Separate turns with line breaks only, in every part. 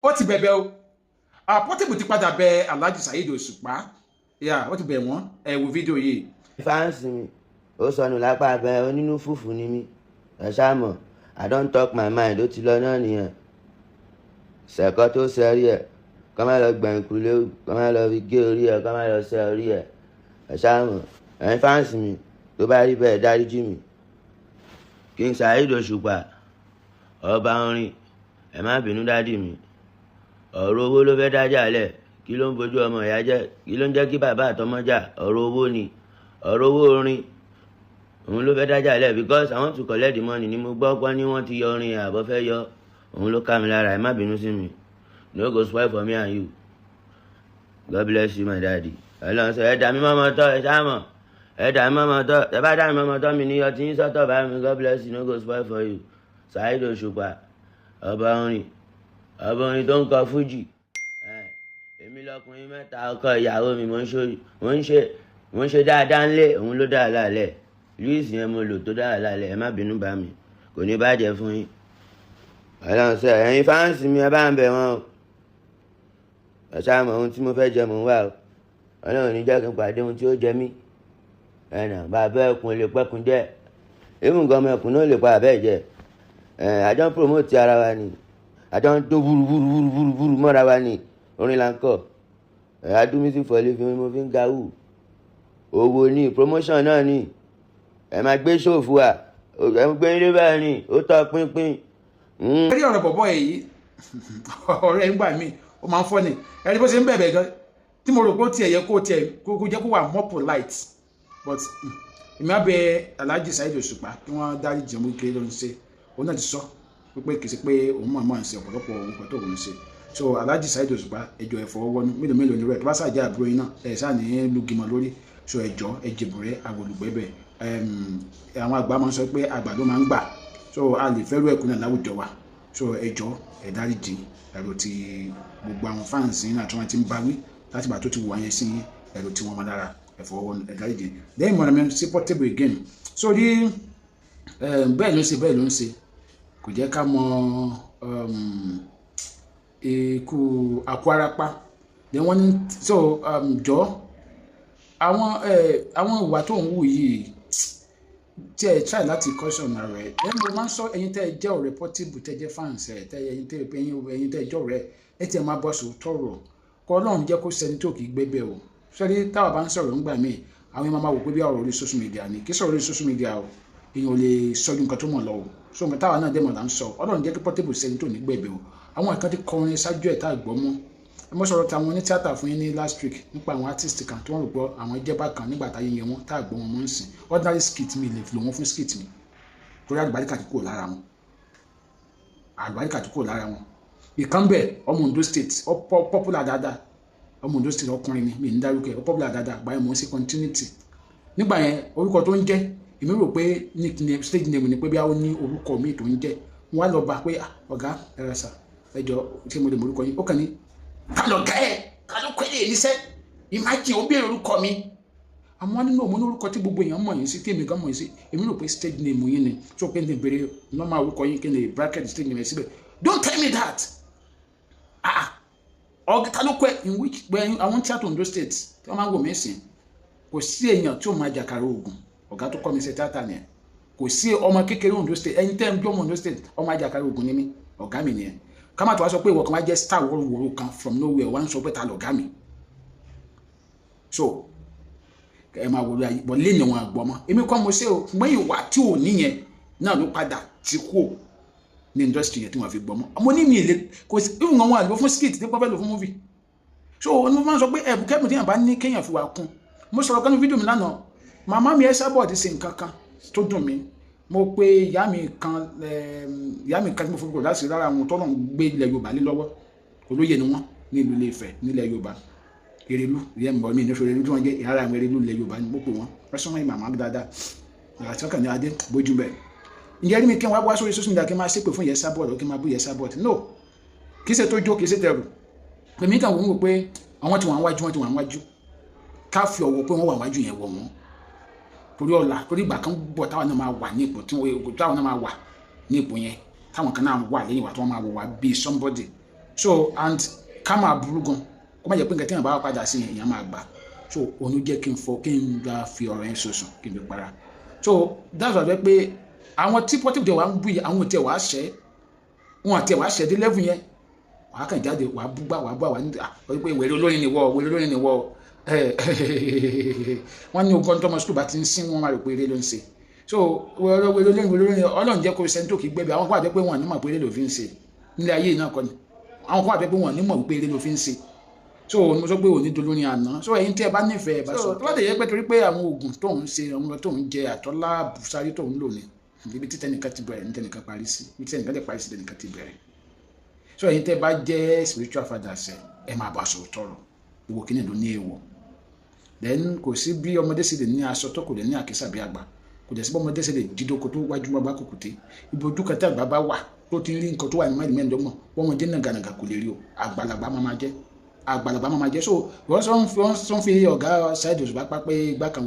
ó ti bẹ̀bẹ̀ o Portable ti padà bẹ Alhaji Saheed Òṣùpá ó ti bẹ̀ wọ́n ẹ wo fídíò yìí.
fáǹsì mi ó sọnù lápá abẹ onínú fùfù ni mí ẹ ṣáà mọ̀ I don't talk my mind ó ti lọ náà nìyẹn ṣẹ̀kọ́ tó ṣe rí ẹ̀ kọ́ máa lọ gbẹ̀yìn kúlé kọ́ máa lọ fi gé orí ẹ̀ kọ́ máa lọ ṣe orí ẹ̀ ẹ ṣáà mọ̀ ẹ̀yin fáǹsì mi tó bá rí bẹ́ẹ̀ dáríjì mi King Saheed Òṣùpá ọba orin ẹ má bínú dádì mi ọ̀rọ̀ owó ló fẹ́ dájà lẹ̀ kí ló ń bojú ọmọ ìyá jẹ́ kí ló ń jẹ́ kí bàbá àtọmọ jà ọ̀rọ̀ owó ni ọ̀rọ̀ owó orin òun ló fẹ́ dájà lẹ̀ because I want to collect the money ni mo gbọ́ pé ní wọ́n ti yọ orin àbọ̀ fẹ́ yọ òun ló ká mi lára ẹ má bínú sí mi no go spoil for me and you God bless you my daddy ọlọ́run sọ ẹ̀dá mi mọ́mọ́ tọ́ ẹ sáàmọ̀ ẹ̀dá mi mọ́mọ́ tọ́ ẹ bá dá mi mọ́mọ́ tọ́ mi ní ọtí yín sọ́tọ̀ bá mi God bless you no go spoil for you Saheed Òṣùpá ọba orin tó ń kọ fújì èmi lọkùnrin mẹ́ta ọkọ ìyàwó mi mo ń ṣe dáadáa ńlẹ̀ òun ló dáa lálẹ́ Louis yẹn mo lò tó dáa lálẹ́ ẹ má bínú bá mi kò ní bàjẹ́ fún yín ọlọ́run sọ ẹ̀yin fáǹsì mi ẹ bá ń bẹ̀ wọ́n o ẹ ṣáà mọ ohun tí mo fẹ́ jẹ mò ń wà o ọlọ́run ní jẹ́ kí n pàdé ohun tí ó jẹ mí ẹnà bàbá ẹkùn lè pẹ́kun jẹ́ èmùgọ́ ọmọ ẹkùn náà lè pa àbẹ́ jẹ àjọ ń promote ara wa ni àjọ ń tó wúruwúruwúruwúru mọ́ra wa ni orin là ń kọ́ adu music for living mo fi ń ga wù owó ní promotion náà ni ẹ máa gbé ṣòfò wa ẹ ń gbé ilé báyìí ni ó tọ́ pínpín.
ẹ rí ọ̀rọ̀ bọ̀bọ̀ èyí ọ̀rẹ́ ń gbà mí ó máa ń fọ́ ni ẹ rí bó ṣe ń bẹ̀bẹ̀ gan tí mo rò pé ó tiẹ̀ yẹ kó jẹ́ kó wà more polite but èmi á bẹ Alhaji Saheed Òṣùpá kí wọ́n dárí jẹun kéré ló ń ṣe òun náà ti sọ pé kì í ṣe pé òun máa ń ṣe ọ̀pọ̀lọpọ̀ ohun kan tó òun ṣe so Alhaji Saheed Òṣùpá ẹjọ́ ẹ̀fọ́ wọnú mélòó ni rẹ̀ tó bá ṣàjẹ́ àbúrò yín náà ẹ̀ sáà ní lùgìmọ̀ lórí so ẹjọ́ ẹjẹ̀bùrẹ́ àwòlùgbẹ́bẹ̀ àwọn àgbà máa ń sọ pé àgbà ló máa ń gbà so a lè fẹ́rù ẹ̀kú náà láwùjọ wa so ẹjọ́ ẹ̀dáríjì ẹ̀rọ ti gbogbo àwọn fáǹsì náà tí wọ́n ti ń bá wí láti bá tó ti wà yẹn sí ẹ̀rọ tí wọ́n máa dára ẹ̀fọ́ wọn ẹ̀dáríjì lẹ́yìn mọ̀nà mi sí Portable again so rí bẹ́ẹ̀ ló ń ṣe kò jẹ́ ká mọ ikú àkúárápá then wọ́n ní so jọ àwọn ìwà tó ń wù yìí tí ẹ try láti caution rẹ then mo máa ń sọ ẹ̀yin tẹ́ ẹ jẹ́ ọ̀rẹ́ Portable tẹ́ jẹ́ fans ẹ tẹ́ ẹ̀yin tẹ́ ẹ jẹ́ ọ̀rẹ́ ẹ tiẹ̀ máa bọ́ sọ tọrọ kọ Ọlọ́run jẹ́ kó sẹni tó kì í gbẹbẹ o sọrí táwa bá ń sọ̀rọ̀ ńgbà míì àwọn èèyàn máa wò pé bí ọ̀rọ̀ orí social media ni kí sọ̀rọ̀ orí social media o èèyàn ò lè sọjú nǹkan tó mọ̀ lọ o so nǹkan táwa náà dẹ́mọ̀ là ń sọ Ọlọ́run jẹ́ kí Portable sẹni tó ní gbẹbẹ o àwọn nǹkan ti kọrin ṣáájú ẹ̀ tá a gbọ́ mọ́ ẹ mọ́ sọ̀rọ̀ táwọn ní tíátà fún yín ní last week nípa àwọn artist kan tí wọ́n rò pé àwọn jẹ́bà kan nígbà táyé yẹn wọ́n tá a gbọ́ wọn mọ́ ń sìn ordinary skit mi lè fi lò wọ́n fún skit mi torí àlùbáríkà ti kúrò lára wọn àlùbáríkà ti kúrò lára wọn ìkànnbẹ ọmọ Ondo state popular dáadáa ọmọ Ondo state ọkùnrin mi ń dárúkẹ ọ popular dáadáa àgbáyé mọ̀ sí continuity nígbà yẹn orúkọ tó ń jẹ́ èmi rò pé nickname stage name ni pé bí a ó ní orúkọ mi tó ń jẹ́ wọ́n á lọ bá pé ọ̀gá ẹ̀rọ sà ẹjọ́ ṣé mo lè mọ orúkọ yín ó kàn ní ká lọ gẹ́ ẹ̀ ká ló kọ́ ẹ̀ níṣẹ́ imagine ó béèrè orúkọ mi àmọ́ nínú òun ní orúkọ tí gbogbo èèyàn mọ̀ yín sí tí èmi gan mọ̀ yín sí èmi rò pé stage name yín ni tó pé ní bèrè normal orúkọ yín kí ni bracket stage name síbẹ̀ don't tell me that ọ̀gá ká ló kọ́ ẹ̀ in which gbẹ̀yìn àwọn tíátà Ondo state tí wọ́n máa ń wò mẹ́sìn kò sí èèyàn tí ó máa jàkàrà oògùn ọ̀gá tó kọ́ mi ṣe tíátà nìyẹn kò sí ọmọ kékeré Ondo state ẹni tẹ́ ń gbọ́ Ondo state ọmọ àjàkàrà oògùn ni mí ọ̀gá mi nìyẹn ká má tó wá sọ pé ìwọ kan wá jẹ́ star wọ́rọ̀wọ́rọ̀ kan from nowhere wá ń sọ pé ta lọ̀gá mi so ẹ máa wọlé ayé bọ̀ lẹ́nu wọn àgbọ̀ mọ́ èmi kọ́ mo ṣe o ṣùgbọ́n ìwà tí ò níyẹn náà ló padà ti kú ní industry yẹn tí wọ́n fi gbọ́ mọ́ ọmọ ní mi ìlẹ̀ kò sí ìwọ̀n wọn àlọ́ fún skit tí wọ́n fẹ́ lò fún movie so wọ́n máa ń sọ pé ẹ̀bùkẹ́bù tí yàn bá ní kéèyàn fi wà kún mo sọ̀rọ̀ kan ní fídíò mi lánàá màmá mi Esabod ṣe nǹkan kan tó dùn mí mo pe ìyá mi kan tí mo fọwọ́ láti rárá àwọn tọ́lọ̀ ń gbé ilẹ̀ Yorùbá lé lọ́wọ́ olóyè ni wọ́n ní ìlú Ilé-Ifẹ̀ nílẹ̀ Yorùbá Erelu ìyẹn mbọ̀ mi ní Erelu tí wọ́n jẹ́ ìhárà àwọn Erelu ilẹ̀ Yorùbá ni mo pè wọ́n rẹ́sọ́nà ìmàmá dáadáa àti ọkàn ní adé bójú bẹ́ẹ̀ ǹjẹ́ rí mi kí wọ́n wá sórí social media kí n máa ṣépè fún Esabod kí n máa bú Esabod no kì í ṣe tó jó kì í ṣe tẹ̀rù èmi kàn wọ́n wò pé àwọn tí wọ́n wájú ká fi ọ̀wọ̀ pé wọ́n wà wájú yẹn wọ̀ wọ́n torí ọ̀la torí ìgbà kan bọ̀ táwọn náà máa wà ní ipò táwọn náà máa wà ní ipò yẹn táwọn kan náà wà lẹ́yìn wa tí wọ́n máa wọ̀ wá bíi somebody so and ká máa burú gan kó má jẹ́ pé nǹkan tí èèyàn bá wá padà sí èèyàn máa gbà so òun jẹ́ kí n gba fi ọ̀rọ̀ yẹn sọ̀sùn kí n fi para so that's why pé àwọn tí Portable wà ń bú yìí àwọn tí ẹ̀ wá ṣẹ́ wọn àti ẹ̀ wá ṣẹ́ dé level yẹn wàá kàn jáde wàá búgbà wà ní pé wèrè olórin ni wọ́ wọ́n ní ogún tọ́mọ sùkúl bá ti ń sín wọn máa rò pé eré ló ń ṣe so wèrè olórin Ọlọ́run jẹ́ kó sẹ́ńtò kí gbẹ́bẹ̀ àwọn kó àjẹ́ pé wọ́n ní mọ̀ pé eré ló fi ń ṣe nílé ayé náà kọ́ ni àwọn kó àjẹ́ pé wọ́n ní mọ̀ pé eré ló fi ń ṣe so mo sọ pé òní dolórin àná so ẹ̀yin tí ẹ bá nífẹ̀ẹ́ bá sọ tó bá dé yẹ pé torí pé àwọn oògùn tó ń ṣe àwọn tó ń jẹ àtọ́lá bùsárí tó ń lò ní ibi tí tẹnìkan ti bẹ̀rẹ̀ ní tẹnìkan parí sí ibi tí tẹnìkan ti parí sí tẹnìkan ti bẹ̀rẹ̀ so ẹ̀yin tẹ́ bá jẹ́ spiritual fathers ẹ máa bá aṣọ tọrọ gbogbo kíni ló ní èèwọ̀ then kò sí bí ọmọdé sì lè ní aṣọ tó kò lè ní àkísà bí àgbà kò dẹ̀ sí bí ọmọdé sì lè dídóko tó wájú mọ́ bá kùkùté ibi ojú kan tí àgbà bá wà tó ti rí nǹkan tó wà ní máìlì mẹ́ẹ̀ẹ́dọ́gbọ̀n wọ́n wọn jẹ́ nàgànàgà kò lè rí o àgbàlagbà máa jẹ́ so wọ́n sọ fi ọ̀gá Saheed Òṣùpá pa pé ìgbà kan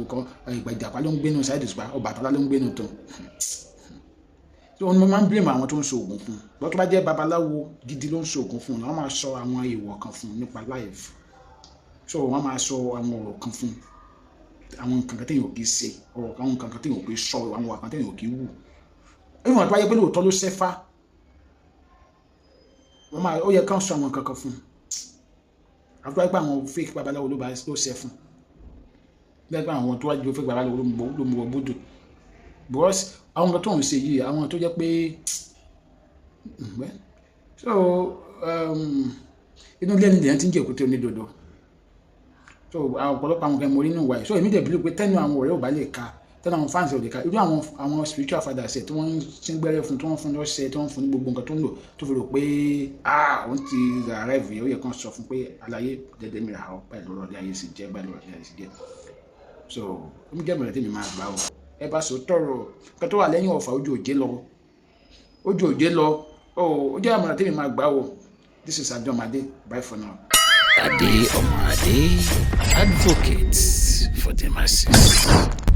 ìgbà ìjàpá ló ń gbénu Saheed Òṣùpá Ọbàtálá ló ń gbénu tó so wọn máa ń blame àwọn tó ń ṣoògùn fún lọ́tọ́ bá jẹ́ babaláwo gidi ló ń ṣoògùn fún wọ́n máa sọ àwọn èèwọ̀ kan fún nípa life so wọ́n máa sọ àwọn ọ̀rọ̀ kan fún àwọn nǹkan kan téèyàn ò kì í ṣe ọ̀rọ̀ àwọn nǹkan kan téèyàn ò kì í sọ àwọn ọ̀rọ̀ kan téèyàn ò kì í wù ìwọ̀n tó bá yẹ pé lóòótọ́ ló ṣẹ́fà wọ́n máa ó yẹ ká sọ àwọn nǹkan kan fún àbúrò pé àwọn fake babaláwo ló ṣẹ́ fún bẹ́ẹ̀ pé àwọn tó wájú ló fake babaláwo ló mú wọ bódò because àwọn nǹkan tó ń ṣe yìí àwọn tó jẹ́ pé so inú ilé ẹni lèyàn ti ń jẹ́ èkúté onídodo so àwọn ọ̀pọ̀lọpọ̀ àwọn kan mo rí nù wáyé so èmi dẹ̀ believe pé tẹ́nu àwọn ọ̀rẹ́ ò bá lè ka tẹ́nu àwọn fans ò lè ka irú àwọn spiritual fathers ẹ̀ tí wọ́n ń ṣe gbẹ́rẹ́ fún tí wọ́n fún lọ́sẹ̀ tí wọ́n fún ní gbogbo nǹkan tó ń lò tó fi rò pé òun ti arrive ó yẹ kán sọ fún pé àlàyé dẹ́dẹ́ mi rà ọ́ báyìí lọ́rọ̀ ilé ayé sì jẹ́ báyìí lọ́rọ̀ ilé ayé sì jẹ́ so omi jẹ́ mìíràn tí mi máa gbà ó ẹ bá sọ tọrọ nǹkan tó wà lẹ́yìn ọ̀fà ojú òjé lọ ó jẹ́ àmọ̀ràn tí mi máa gbà ó this is Adeomade bye for now.
Adeomade, advocate for the masses.